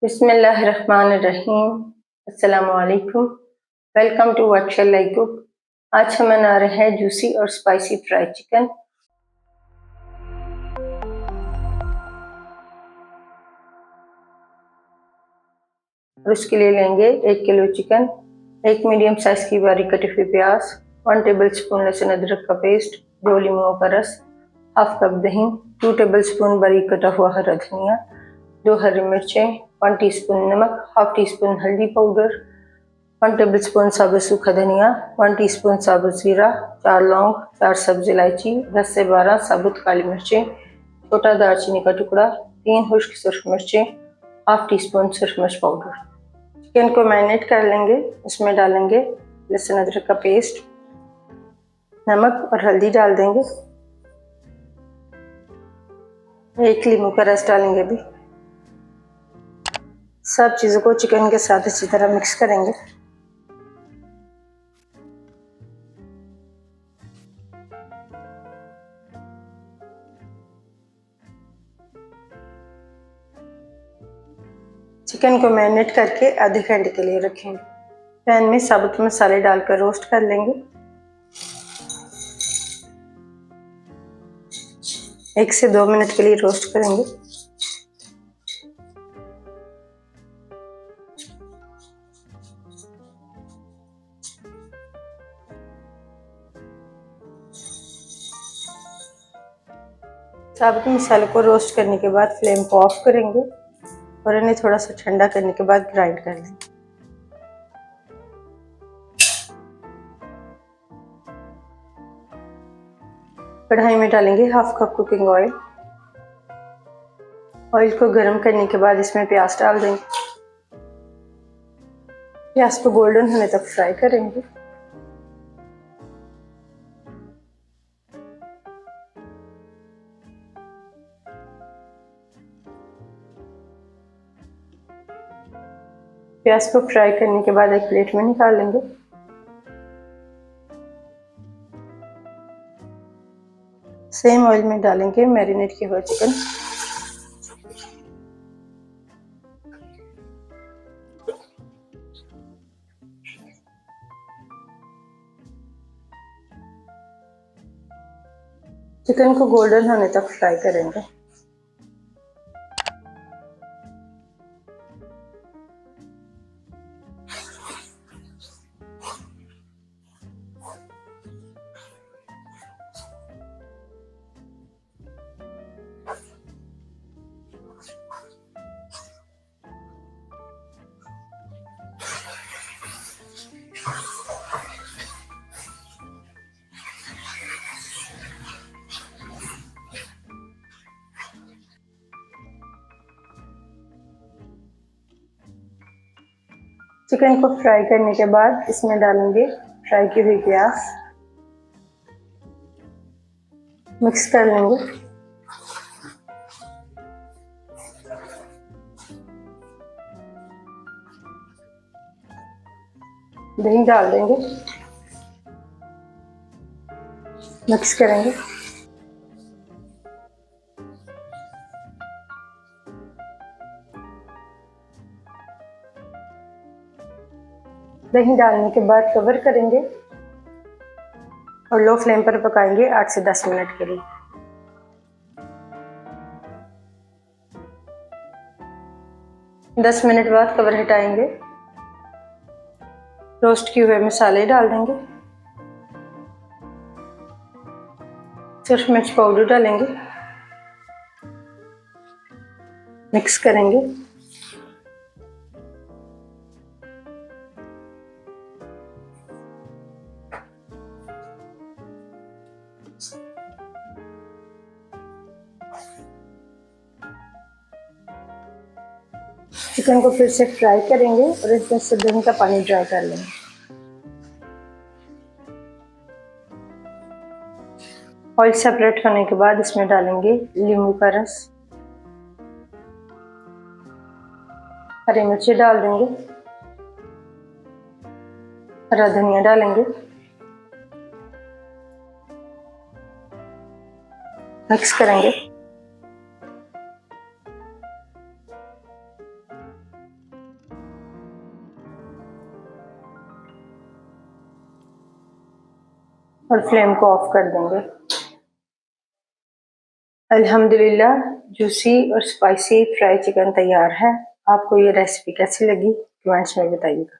बिस्मिल्लाहिर्रहमानिर्रहीम। अस्सलामुअलैकुम। Welcome to what shall I cook. आज हम बना रहे हैं जूसी और स्पाइसी फ्राइड चिकन। और उसके लिए लेंगे 1 किलो चिकन, 1 मीडियम साइज की बारीक कटी हुई प्याज, 1 टेबल स्पून लहसुन अदरक का पेस्ट, 2 लीमू का रस, हाफ कप दही, 2 टेबल स्पून बारीक कटा हुआ हरा धनिया, 2 हरी मिर्चें, 1 टीस्पून नमक, हाफ टी स्पून हल्दी पाउडर, 1 टेबल स्पून साबुत सूखा धनिया, 1 टीस्पून साबुत जीरा, 4 लौंग, 4 सब्ज इलायची, 10 से 12 साबुत काली मिर्चें, छोटा दालचीनी का टुकड़ा, 3 खुश्क सुर्ख मिर्चें, हाफ टी स्पून सुर्ख मिर्च पाउडर। चिकन को मैरिनेट कर लेंगे। उसमें डालेंगे लहसुन अदरक का पेस्ट, नमक और हल्दी डाल देंगे, 1 लीमू का रस डालेंगे। अभी सब चीज़ों को चिकन के साथ अच्छी तरह मिक्स करेंगे। चिकन को मैरिनेट करके आधे घंटे के लिए रखेंगे। पैन में साबुत मसाले डालकर रोस्ट कर लेंगे। 1 से 2 मिनट के लिए रोस्ट करेंगे। साबुत मसाले को रोस्ट करने के बाद फ्लेम को ऑफ करेंगे और इन्हें थोड़ा सा ठंडा करने के बाद ग्राइंड कर लेंगे। कढ़ाई में डालेंगे half cup cooking oil. Oil को गर्म करने के बाद इसमें प्याज डाल देंगे। प्याज को गोल्डन होने तक फ्राई करेंगे। प्याज को फ्राई करने के बाद एक प्लेट में निकाल लेंगे। सेम ऑयल में डालेंगे मैरिनेट किया हुआ चिकन। चिकन को गोल्डन होने तक फ्राई करेंगे। चिकन को फ्राई करने के बाद इसमें डालेंगे फ्राई की हुई प्याज, मिक्स कर लेंगे। दही डाल देंगे, मिक्स करेंगे। दही डालने के बाद कवर करेंगे और लो फ्लेम पर पकाएंगे 8 से 10 मिनट के लिए। दस मिनट बाद कवर हटाएंगे। रोस्ट किए हुए मसाले डाल देंगे। सुर्ख मिर्च पाउडर डालेंगे, मिक्स करेंगे। चिकन को फिर से फ्राई करेंगे और इसमें से दही का पानी ड्राई कर लेंगे। ऑयल सेपरेट होने के बाद इसमें डालेंगे नींबू का रस, हरी मिर्ची डाल देंगे, हरा धनिया डालेंगे, मिक्स करेंगे। और फ्लेम को ऑफ कर देंगे। अल्हम्दुलिल्लाह जूसी और स्पाइसी फ्राई चिकन तैयार है। आपको ये रेसिपी कैसी लगी कमेंट्स में बताइएगा।